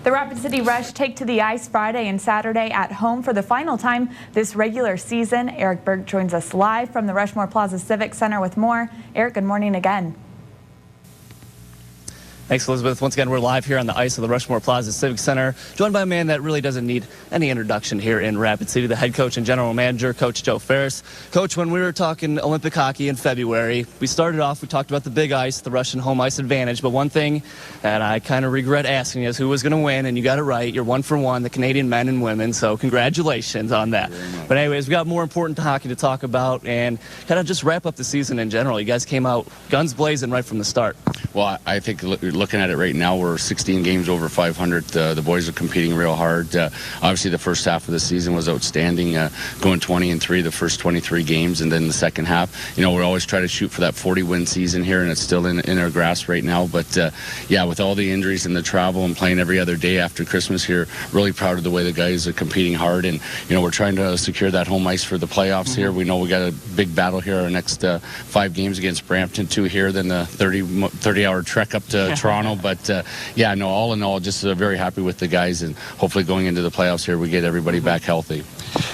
The Rapid City Rush take to the ice Friday and Saturday at home for the final time this regular season. Eric Berg joins us live from the Rushmore Plaza Civic Center with more. Eric, good morning again. Thanks, Elizabeth. Once again, we're live here on the ice of the Rushmore Plaza Civic Center, joined by a man that really doesn't need any introduction here in Rapid City, the head coach and general manager, Coach Joe Ferras. Coach, when we were talking Olympic hockey in February, we talked about the big ice, the Russian home ice advantage, but one thing that I kind of regret asking is who was going to win, and you got it right. You're 1 for 1, the Canadian men and women, so congratulations on that. But anyways, we got more important hockey to talk about and kind of just wrap up the season in general. You guys came out guns blazing right from the start. Well, I think looking at it right now, we're 16 games over 500. The boys are competing real hard. Obviously, the first half of the season was outstanding, going 20-3 the first 23 games, and then the second half. You know, we're always trying to shoot for that 40-win season here, and it's still in our grasp right now. But yeah, with all the injuries and the travel and playing every other day after Christmas here, really proud of the way the guys are competing hard. And you know, we're trying to secure that home ice for the playoffs here. We know we got a big battle here our next 5 games against Brampton, 2 here, then the 30-hour trek up to Toronto. But yeah, no, all in all, just very happy with the guys, and hopefully going into the playoffs here, we get everybody back healthy.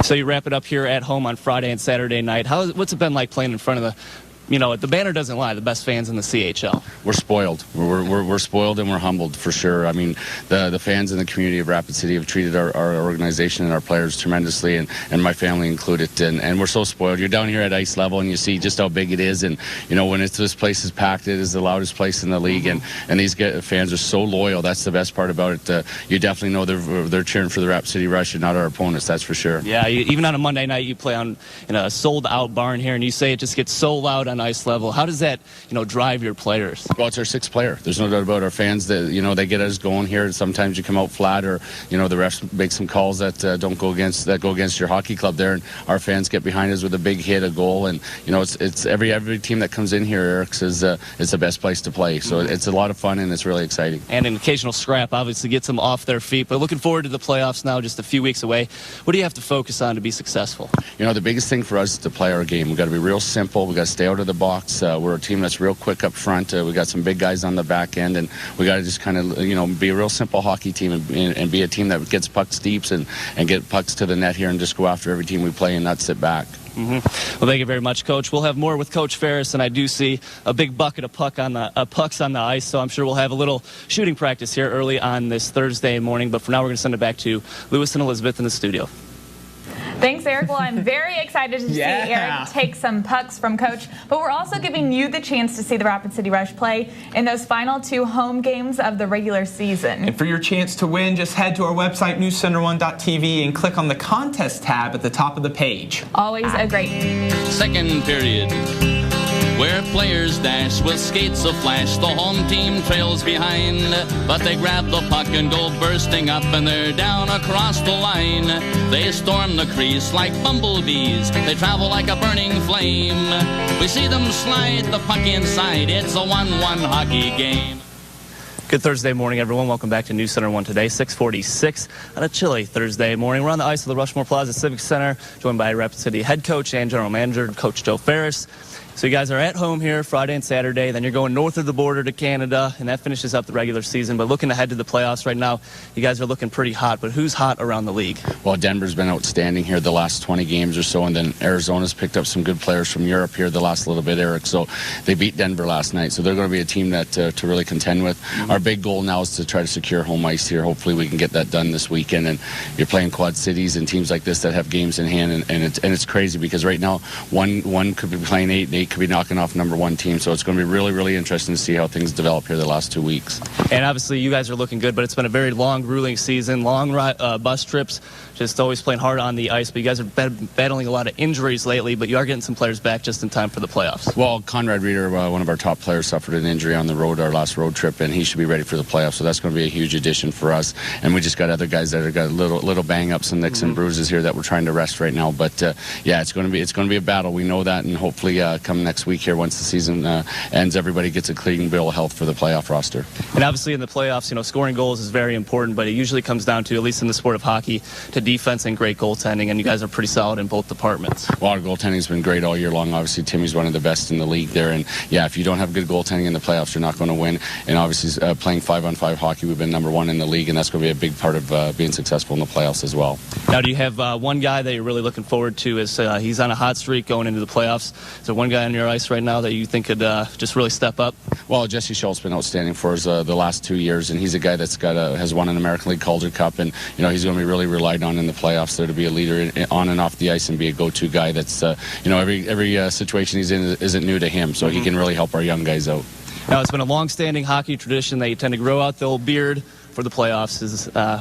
So you wrap it up here at home on Friday and Saturday night. What's it been like playing in front of the banner doesn't lie, the best fans in the CHL? We're spoiled. We're spoiled and we're humbled for sure. I mean, the fans in the community of Rapid City have treated our organization and our players tremendously, and my family included. And we're so spoiled. You're down here at ice level and you see just how big it is. And you know, when this place is packed, it is the loudest place in the league. And these fans are so loyal. That's the best part about it. You definitely know they're cheering for the Rapid City Rush and not our opponents. That's for sure. Yeah, even on a Monday night, you play in a sold-out barn here, and you say it just gets so loud on ice level. How does that, drive your players? Well, it's our 6th player. There's no doubt about our fans that, they get us going here. Sometimes you come out flat, or, the refs make some calls that go against your hockey club there, and our fans get behind us with a big hit, a goal, and, it's every team that comes in here, Eric says, it's the best place to play. So it's a lot of fun, and it's really exciting. And an occasional scrap obviously gets them off their feet, but looking forward to the playoffs now, just a few weeks away. What do you have to focus on to be successful? The biggest thing for us is to play our game. We've got to be real simple. We've got to stay out of the box. We're a team that's real quick up front. We got some big guys on the back end, and we got to just kind of, be a real simple hockey team and be a team that gets pucks deep and get pucks to the net here and just go after every team we play and not sit back. Well, thank you very much, Coach. We'll have more with Coach Ferras, and I do see a big bucket of pucks on the ice, so I'm sure we'll have a little shooting practice here early on this Thursday morning. But for now, we're going to send it back to Lewis and Elizabeth in the studio. Thanks, Eric. Well, I'm very excited to see Eric take some pucks from Coach, but we're also giving you the chance to see the Rapid City Rush play in those final 2 home games of the regular season. And for your chance to win, just head to our website, newscenter1.tv, and click on the contest tab at the top of the page. Always a great second period, where players dash with skates of flash. The home team trails behind, but they grab the puck and go bursting up, and they're down across the line. They storm the crease like bumblebees. They travel like a burning flame. We see them slide the puck inside. It's a 1-1 hockey game. Good Thursday morning, everyone. Welcome back to News Center 1 today, 6:46 on a chilly Thursday morning. We're on the ice of the Rushmore Plaza Civic Center, joined by Rapid City head coach and general manager, Coach Joe Ferras. So you guys are at home here Friday and Saturday, then you're going north of the border to Canada, and that finishes up the regular season. But looking ahead to the playoffs right now, you guys are looking pretty hot, but who's hot around the league? Well, Denver's been outstanding here the last 20 games or so, and then Arizona's picked up some good players from Europe here the last little bit, Eric. So they beat Denver last night, so they're going to be a team that to really contend with. Our big goal now is to try to secure home ice here. Hopefully we can get that done this weekend, and you're playing Quad Cities and teams like this that have games in hand, and it's crazy because right now one could be playing 8 and 8 could be knocking off number 1 team, so it's going to be really, really interesting to see how things develop here the last 2 weeks. And obviously you guys are looking good, but it's been a very long, grueling season, long bus trips, just always playing hard on the ice. But you guys are battling a lot of injuries lately, but you are getting some players back just in time for the playoffs. Well, Conrad Reeder, one of our top players, suffered an injury on the road, our last road trip, and he should be ready for the playoffs, so that's going to be a huge addition for us. And we just got other guys that have got little bang-ups and nicks and bruises here that we're trying to rest right now. But yeah, it's going to be a battle. We know that, and hopefully come next week here, once the season ends, everybody gets a clean bill of health for the playoff roster. And obviously in the playoffs, scoring goals is very important, but it usually comes down to, at least in the sport of hockey, to defense and great goaltending, and you guys are pretty solid in both departments. Well, our goaltending's been great all year long. Obviously, Timmy's one of the best in the league there, and yeah, if you don't have good goaltending in the playoffs, you're not going to win. And obviously, playing 5-on-5 hockey, we've been number 1 in the league, and that's going to be a big part of being successful in the playoffs as well. Now, do you have one guy that you're really looking forward to? As he's on a hot streak going into the playoffs. Is there one guy on your ice right now that you think could just really step up? Well, Jesse Schultz's been outstanding for us the last 2 years, and he's a guy that's has won an American League Calder Cup, and he's going to be really relied on in the playoffs there to be a leader on and off the ice and be a go-to guy. That's every situation he's in isn't new to him, so he can really help our young guys out. Now, it's been a long-standing hockey tradition that you tend to grow out the old beard for the playoffs.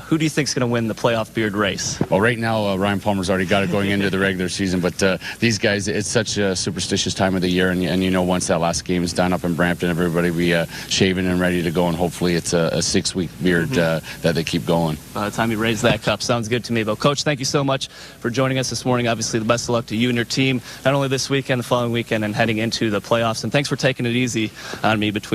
Who do you think is going to win the playoff beard race? Well, right now, Ryan Palmer's already got it going into the regular season, but these guys, it's such a superstitious time of the year, and once that last game is done up in Brampton, everybody will be shaving and ready to go, and hopefully it's a 6-week beard that they keep going. By the time you raise that cup, sounds good to me. But, Coach, thank you so much for joining us this morning. Obviously, the best of luck to you and your team, not only this weekend, the following weekend, and heading into the playoffs. And thanks for taking it easy on me between